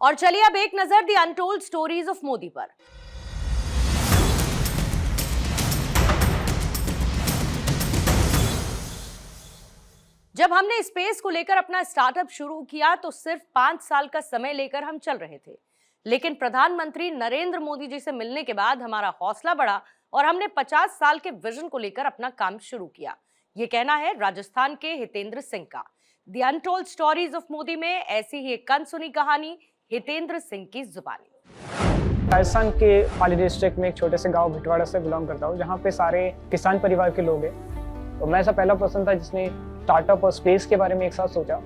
और चलिए अब एक नजर the untold stories of Modi पर। जब हमने स्पेस को लेकर अपना स्टार्टअप शुरू किया तो सिर्फ 5 साल का समय लेकर हम चल रहे थे, लेकिन प्रधानमंत्री नरेंद्र मोदी जी से मिलने के बाद हमारा हौसला बढ़ा और हमने 50 साल के विजन को लेकर अपना काम शुरू किया। ये कहना है राजस्थान के हितेंद्र सिंह का। The untold stories of Modi में ऐसी ही एक अनसुनी कहानी हितेंद्र सिंह की जुबानी। राजस्थान के पाली डिस्ट्रिक्ट में एक छोटे से गांव भिटवाड़ा से बिलोंग करता हूँ, जहाँ पे सारे किसान परिवार के लोग हैं। तो मैं ऐसा पहला पर्सन था जिसने स्टार्टअप और स्पेस के बारे में एक साथ सोचा।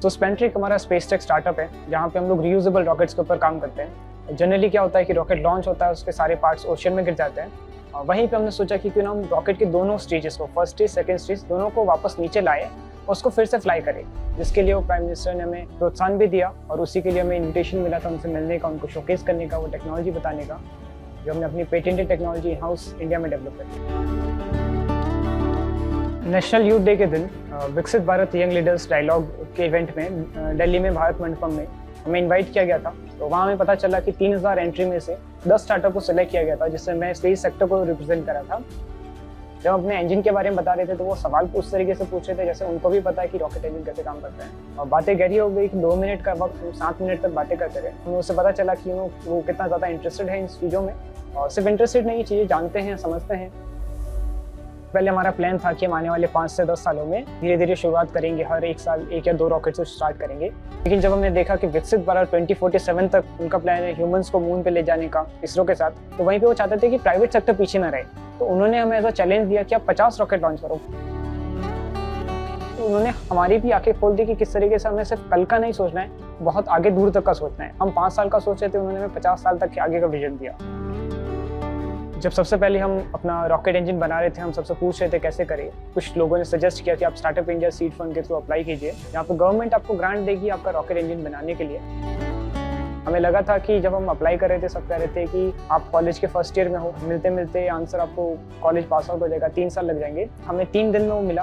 तो स्पेंट्रिक हमारा स्पेस टेक स्टार्टअप है, जहाँ पे हम लोग रीयूजेबल रॉकेट्स के ऊपर काम करते हैं। जनरली क्या होता है कि रॉकेट लॉन्च होता है, उसके सारे पार्ट्स ओशन में गिर जाते हैं। और वहीं पे हमने सोचा कि क्यों ना हम रॉकेट के दोनों स्टेजेस को, फर्स्ट स्टेज सेकंड स्टेज, दोनों को वापस नीचे लाए और उसको फिर से फ्लाई करें। जिसके लिए वो प्राइम मिनिस्टर ने हमें प्रोत्साहन भी दिया और उसी के लिए हमें इन्विटेशन मिला था उनसे मिलने का, उनको शोकेस करने का, वो टेक्नोलॉजी बताने का जो हमने अपनी patented technology in house India में डेवलप करी। नेशनल यूथ डे के दिन विकसित भारत यंग लीडर्स डायलॉग के इवेंट में दिल्ली में भारत मंडपम में हमें इनवाइट किया गया था। तो वहाँ हमें पता चला कि 3000 एंट्री में से 10 स्टार्टअप को सिलेक्ट किया गया था, जिससे मैं स्पेस सेक्टर को रिप्रेजेंट करा था। जब अपने इंजन के बारे में बता रहे थे तो वो सवाल उस तरीके से पूछ रहे थे जैसे उनको भी पता है कि रॉकेट इंजन कैसे काम करता है। और बातें गहरी हो गई कि 2 मिनट का वक्त हम 7 मिनट तक बातें करते रहे। हमें उससे पता चला कि वो कितना ज़्यादा इंटरेस्टेड है इन चीज़ों में, और सिर्फ इंटरेस्टेड नहीं, चीज़ें जानते हैं, समझते हैं। पहले हमारा प्लान था कि हम आने वाले 5 से 10 सालों में धीरे धीरे शुरुआत करेंगे, हर एक साल 1 या 2 रॉकेट से स्टार्ट करेंगे। लेकिन जब हमने देखा कि विकसित भारत 2047 तक उनका प्लान है ह्यूमंस को मून पे ले जाने का इसरो के साथ, तो वहीं पे वो चाहते थे कि प्राइवेट सेक्टर पीछे ना रहे। तो उन्होंने हमें ऐसा चैलेंज दिया कि आप 50 रॉकेट लॉन्च करो। तो उन्होंने हमारी भी आंखें खोल दी कि किस तरीके से हमें सिर्फ कल का नहीं सोचना है, बहुत आगे दूर तक का सोचना है। हम 5 साल का सोचे थे, उन्होंने हमें 50 साल तक के आगे का विजन दिया। जब सबसे पहले हम अपना रॉकेट इंजन बना रहे थे, हम सबसे पूछ रहे थे कैसे करें। कुछ लोगों ने सजेस्ट किया कि आप स्टार्टअप इंडिया सीड फंड के थ्रू अप्लाई कीजिए, जहाँ पे गवर्नमेंट आपको ग्रांट देगी आपका रॉकेट इंजन बनाने के लिए। हमें लगा था कि जब हम अप्लाई कर रहे थे, सब कह रहे थे कि आप कॉलेज के फर्स्ट ईयर में हो, मिलते मिलते आंसर आपको कॉलेज पास आउट हो जाएगा, 3 साल लग जाएंगे। हमें 3 दिन में वो मिला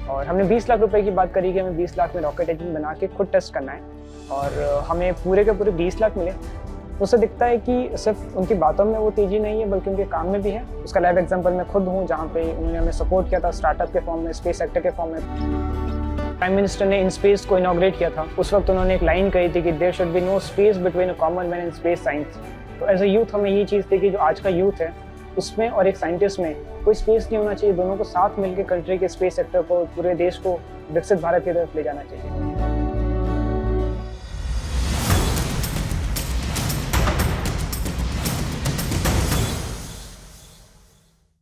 और हमने 20 लाख रुपए की बात करी कि हमें 20 लाख में रॉकेट इंजन बना के खुद टेस्ट करना है, और हमें पूरे के पूरे 20 लाख मिले। उससे दिखता है कि सिर्फ उनकी बातों में वो तेजी नहीं है, बल्कि उनके काम में भी है। उसका लाइव एग्जांपल मैं खुद हूँ, जहाँ पे उन्होंने हमें सपोर्ट किया था स्टार्टअप के फॉर्म में, स्पेस सेक्टर के फॉर्म में। प्राइम मिनिस्टर ने इन स्पेस को इनॉग्रेट किया था। उस वक्त उन्होंने एक लाइन कही थी कि there should be no space between a common man and space science. तो एज अ यूथ हमें ये चीज़ थी कि जो आज का यूथ है उसमें और एक साइंटिस्ट में कोई स्पेस नहीं होना चाहिए, दोनों को साथ मिलकर कंट्री के स्पेस सेक्टर को, पूरे देश को विकसित भारत की तरफ ले जाना चाहिए।